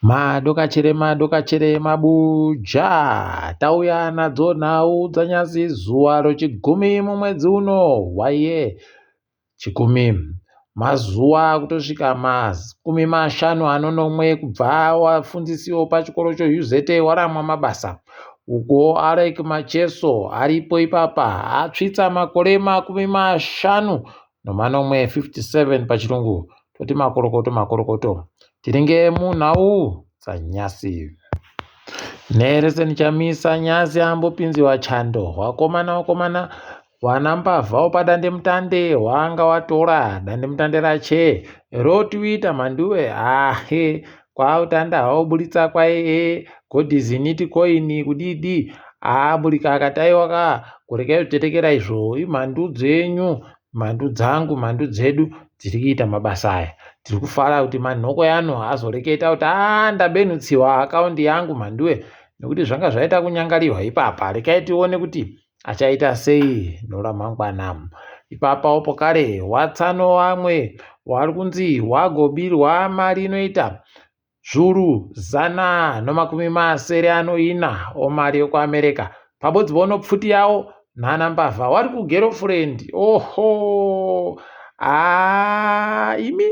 Madokachere mabuja tauya nadzo nhau dzanyasi zuwa rochigumi mumwedzi uno waiye chikumi mazuwa kutosvika 15 anonomwe kubva wafundisiwo pachikoro choUZT waramwa mabasa uko Alec Macheso aripo ipapa atsvitsa makore 57 pachirungu toti makorokoto tiringe munhau dzanyasi Nelson Chamisa nyasi ambopinziwa chando wakomana wanambavhawo padandemutande wanga watora dandemutande rache rotuita mhanduwe kwautanda haubuditsa kwaiye godhiziniti koini kudidi aburika akataiwaka kurekai zvitetekera izvo imhandu dzenyu mhandu dzangu mhandu dzedu dziri kuita mabasa aya tiri kufara kuti manhoko yano azoreketa kuti ndabenutsiwa akaundi yangu mhanduwe nekuti zvanga zvaita kunyangariwa ipapa rekai tione kuti achaita sei noramangwana ipapa upo kare watsano wamwe wari kunzi wagobirwa mari inoita zviuru 194 omari yekuAmerica pabodzi bonopfuti yawo nhana mbavha wari kugerofriend imi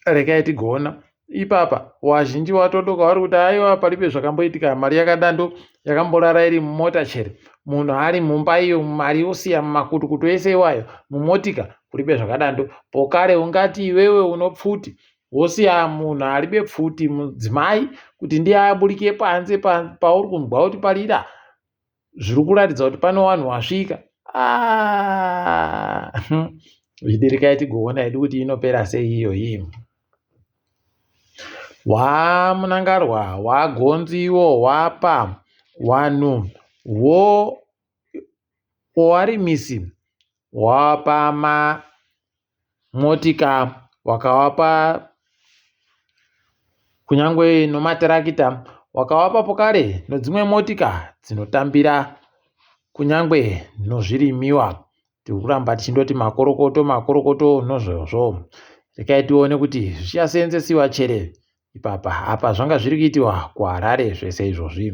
rekai tigona ipapa wazhinji watodoka wari kuti aiwa paripe zvakamboitika mari yakadando yakamborara iri mumota chere munhu ari mumba iyo mari yosiya mumakutukutu ese iwayo mumotika kuripe zvakadando pokare ungati iwewe unopfuti wosiya munhu aribe pfuti mudzimai kuti ndiye aburike panze pauri kunzwa kuti parira zviri kuratidza kuti pano vanhu wasvika zvidirekai tigoona edu kuti inopera sei iyoyi wamunangarwa wagonziwo wapa wanhu warimisi wapa mamotika wakawapa kunyangwe nomaterakita wakawapa pokare nedzimwe motika dzinotambira kunyangwe nozvirimiwa tiri kuramba tichindoti makorokoto nozvozvo rekai tione kuti zvichasenzesiwa chere ipapa apa zvanga zviri kuitiwa kuHarare zvese izvozvi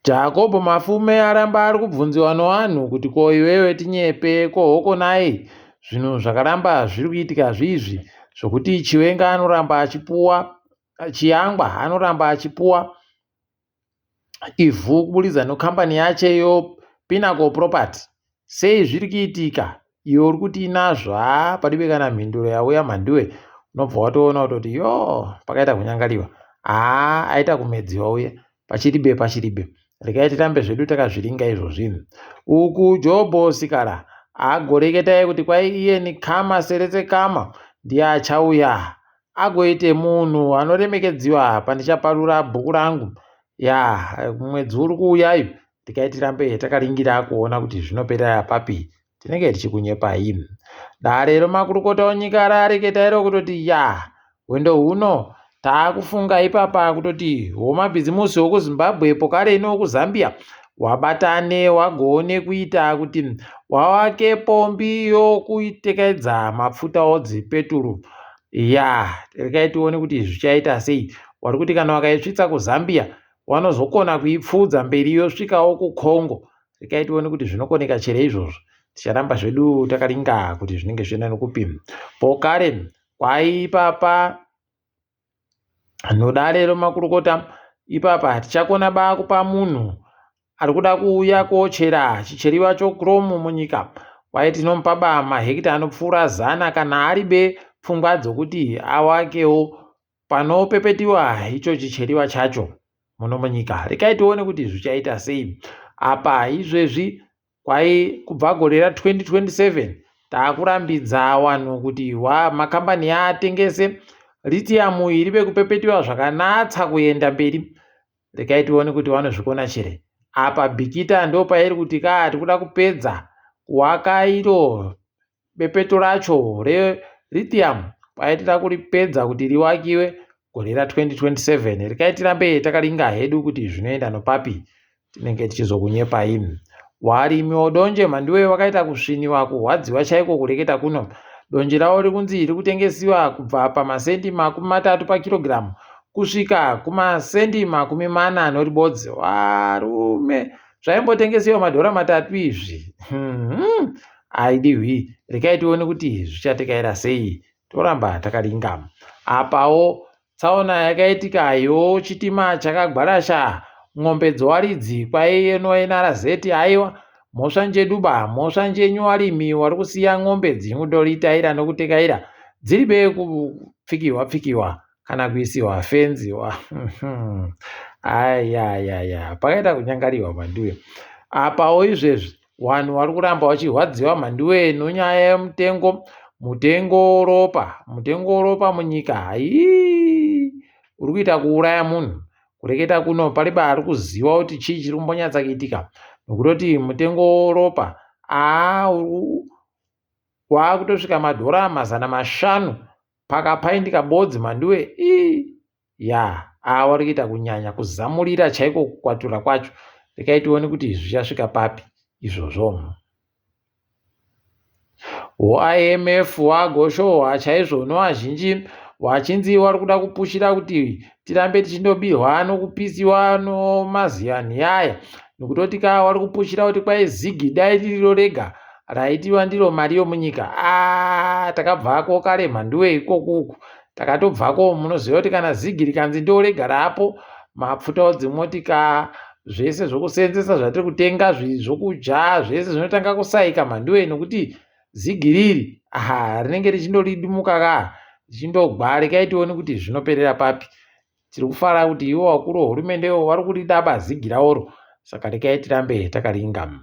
Jacob Mafume aramba ari kubvunziwa nevanhu kuti ko iwewe tinyepe kohoko naye zvinhu zvakaramba zviri kuitika zvizvi zvokuti Chiwenga anoramba achipuwa Chiyangwa anoramba achipuwa ivhu kuburidza nekambani yacheyo Pinnacle Property sei zviri kuitika iwe uri kuti inazvo padibe kana mhinduro yauya mhanduwe unobva watoona kuti pakaita kunyangariwa aita kumedziwa uye pachiribe rekai tirambe zvedu takazviringa izvozvi uku Jobho Sikara agoreketai kuti kwai iye nikama seretsekama ndiye achauya agoite munhu anoremekedziwa pandichaparura bhuku rangu mwedzi uri kuuyayo rekai tirambe takaringira kuona kuti zvinoperera papi tinenge tichikunyepai dare remakurukota wenyika rareketairo kutoti wendo huno taakufunga ipapa kutoti womabhizimusi wokuZimbabwe pokare ino wokuZambia wabatane wagone kuita kuti wavake pombi yokuitekedza mapfuta odzipeturu rekai tione kuti zvichaita sei wari kuti kana wakaisvitsa kuZambia wanozokona kuipfudza mberi yosvikawo kuCongo rekai tione kuti zvinokoneka chere izvozvo ticharamba zvedu takaringa kuti zvinenge zvina nokupi pokare kwaipapa nodare romakurukota ipapa tichakona kupa munhu ari kuda kuuya kochera chicheriwa chokromu munyika kwai tinomupa mahekita anopfuura 100 kana aribe pfungwa dzokuti awakewo panopepetiwa icho chicheriwa chacho muno munyika rekai tione kuti zvichaita sei apa izvezvi kwai kubva gore ra2027 taakurambidza vanhu kuti makambani atengese lithium iribe kupepetiwa zvakanatsa kuenda mberi rekai tione kuti vanozvikona chere apa bhikita ndo pairi kuti tikuda kupedza kuwaka iro bepeto racho relithium paitira kuripedza kuti riwakiwe gore ra2027 rekai tirambe takaringa hedu kuti zvinoenda nopapi tinenge tichizokunyepai warimi odonje mhanduwe wakaita kusviniwa kurwadziwa chaiko kureketa kuno donje ravo rikunzi riri kutengesiwa kubva pamasendi 30 pakirogiramu kusvika kumasendi 40 noribodzi. Varume, zvaimbotengesiwa madhora 3 izvi. Aidiwi, rekai tione kuti zvichatekayira sei. Toramba takaringama. Apawo tsaona yakaitika chitima chakagwarasha ng'ombe dzowaridzi kwaiye narazeti. Aiwa, mhosva njeduba, mhosva njenyu warimi wari kusiya ng'ombe dzingudoritaira nokutekaira dziribe kupfikiwa kana kuisiwa fenziwa. Ayayaya, pakaita kunyangariwa mhanduwe. Apawo izvezvi vanhu vari kuramba vachirwadziwa mhanduwe nonyaya yemutengo. Mutengo ropa munyika uri kuita kuuraya munhu. Kureketa kuno pariba ari kuziva kuti chii chiri kumbonyatsa kuitika, nokutoti mutengo ropa wakutosvika madhora 500 pakapaindi kabodzi mhanduwe. Vari kuita kunyanya kuzamurira chaiko kukwatura kwacho. Rekai tione kuti zvichasvika papi izvozvo. IMF wagoshohwa chaizvo novazhinji vachinzi vari kuda kupushira kuti tirambe tichindobirwa nokupisiwa nomaziyani aya, nokutoti vari kupushira kuti kwai zigi dai tiriro rega raitiwa ndiro mari yomunyika. Takabvako kare mhanduwe ikokuku, takatobvako. Munoziva kuti kana zigi rikanzi ndo rega rapo, mapfuta dzimotika, zvese zvokusenzesa zvatiri kutenga, zvokudya zvese zvinotanga kusaika mhanduwe, nokuti zigi riri rinenge richindoridimuka richindogwa. Rekai tione kuti zvinoperera papi. Tiri kufara kuti ivo vakuru hurumende vari kuridaba zigi ravoro, saka rekai tirambe takaringama.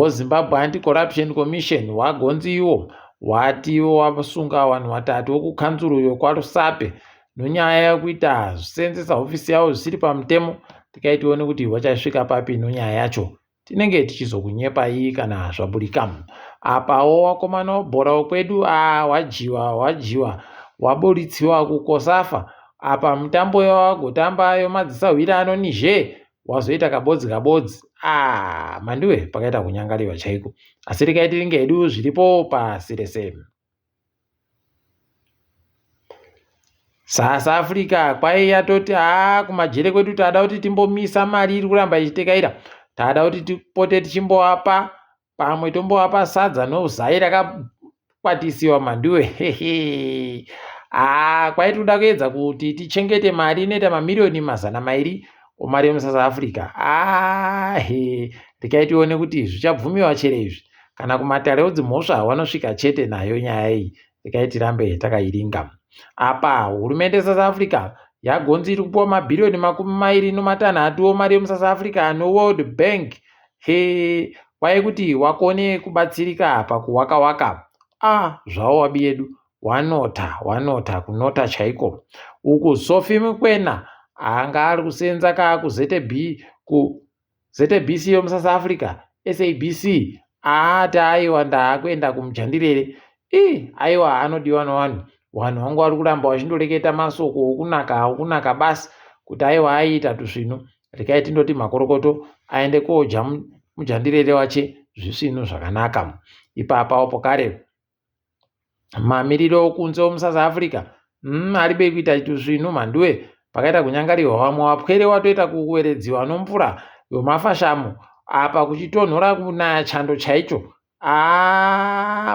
Zimbabwe Anti-Corruption Commission wagonzi iwo wati wasunga vanhu 3 vokukanzuru yokwaRusape nonyaya yekuita zvisenzesa hofisi yavo zvisiri pamutemo. Rekai tione kuti vachasvika papi nonyaya yacho. Tinenge tichizokunyepai kana zvaburika. Apawo wakomana wobhora wekwedu wajiwa waburitsiwa kukosafa. Apa mutambo wagotamba yomadzisahwira Niger wazoita kabodzi. Mhanduwe, pakaita kunyangariwa chaiko. Asi rekai tiringe hedu zviripo pasi rese. South Africa kwai yatoti kumajere kwedu tada kuti timbomisa mari iri kuramba ichitekaira. Tada kuti tipote tichimbovapa, pamwe tombovapa sadza nozai rakakwatisiwa mhanduwe. Kwai toda kuedza kuti tichengete mari inoita mamiliyoni 200 omari yemuSouth Africa. Rekai tione kuti zvichabvumiwa chere izvi kana kumatare odzimhosva vanosvika chete nayo nyaya iyi. Rekai tirambe takairinga. Apa hurumende South Africa yagonzi iri kupiwa mabhiriyoni 26 omari yemuSouth Africa noWorld Bank. Kwai kuti wakone kubatsirika pakuwaka. Zvavo wabi yedu wanota kunota chaiko. Uku Sophie Mukwena anga ari kusenza ZBC yomuSouth Africa, SABC, aiwa ndaakuenda kumujandirere. Aiwa, anodiwa nevanhu. Vanhu vangu vari kuramba vachindoreketa masoko okunaka basi kuti aiwa aiita tusvinu. Rekai tindoti makorokoto aende koja mujandirere wache zvisvinu zvakanaka. Ipapa pokare mamiriro okunze omuSouth Africa aribe kuita tusvinu mhanduwe. Pakaita kunyangariwa, vamwe vapwere watoita kuweredziwa nomvura yomafashamu. Apa kuchitonhora kunaya chando chaicho.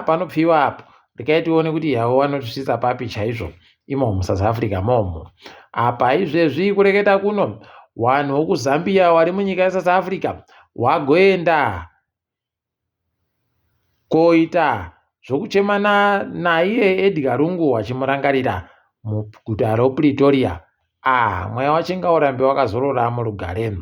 Panopfiwa apo. Rekai tione kuti yavo vanotisvisa papi chaizvo imo muSouth Africa momo. Apa izvezvi kureketa kuno, vanhu vokuzambia vari munyika yeSouth Africa wagoenda koita zvokuchemana naiye Edgar Lungu wachimurangarira muguta rePretoria. Mweya wachinga urambe wakazorora murugare.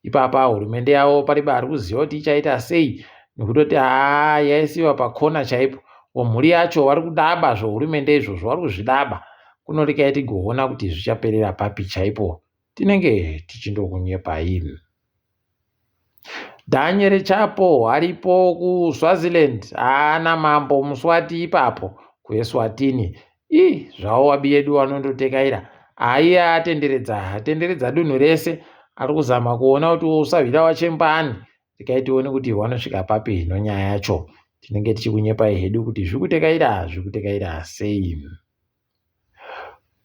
Ipapa hurumende yavo pariba ari kuziva kuti ichaita sei, nekutoti yaisiwa pakona chaipo. Mhuri yacho vari kudaba zvohurumende izvozvo vari kuzvidaba. Kunorekai tigoona kuti zvichaperera papi chaipo. Tinenge tichindokunyepai. Daniel Chapo aripo kuSwaziland, mambo Muswati ipapo kuEswatini. Zvavo wabi yedu vanondotekaira. Atenderedza dunhu rese. Ari kuzama kuona kuti usahwira wachembani. Rekai tione kuti vanosvika papi nonyaya yacho. tinenge tichikunyepai hedu kuti zvikutekaira sei.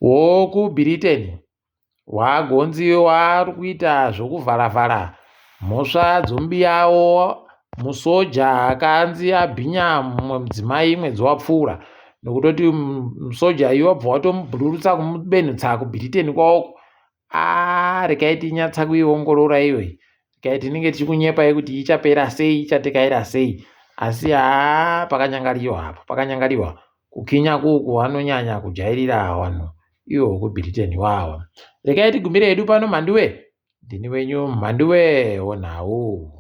WokuBritain wagonzi wari kuita zvokuvharavhara mhosva dzomubiyawo musoja akanzi abhinya mumwe mudzimai mwedzi wapfuura, nokutoti musoja iye wabva watomubhururutsa kumubenhutsa kuBritain kwawoko. Regai tinyatsa kuiongorora iwe, regai tinenge tichikunyepai kuti ichapera sei, ichatekaira sei. Asi pakanyangariwa apo, pakanyangariwa. Kukinya kuku vanonyanya kujairira vanhu iwo kuBritain wawa. Regai tigumire hedu pano mhanduwe. Ndini wenyu mhanduwe onhau.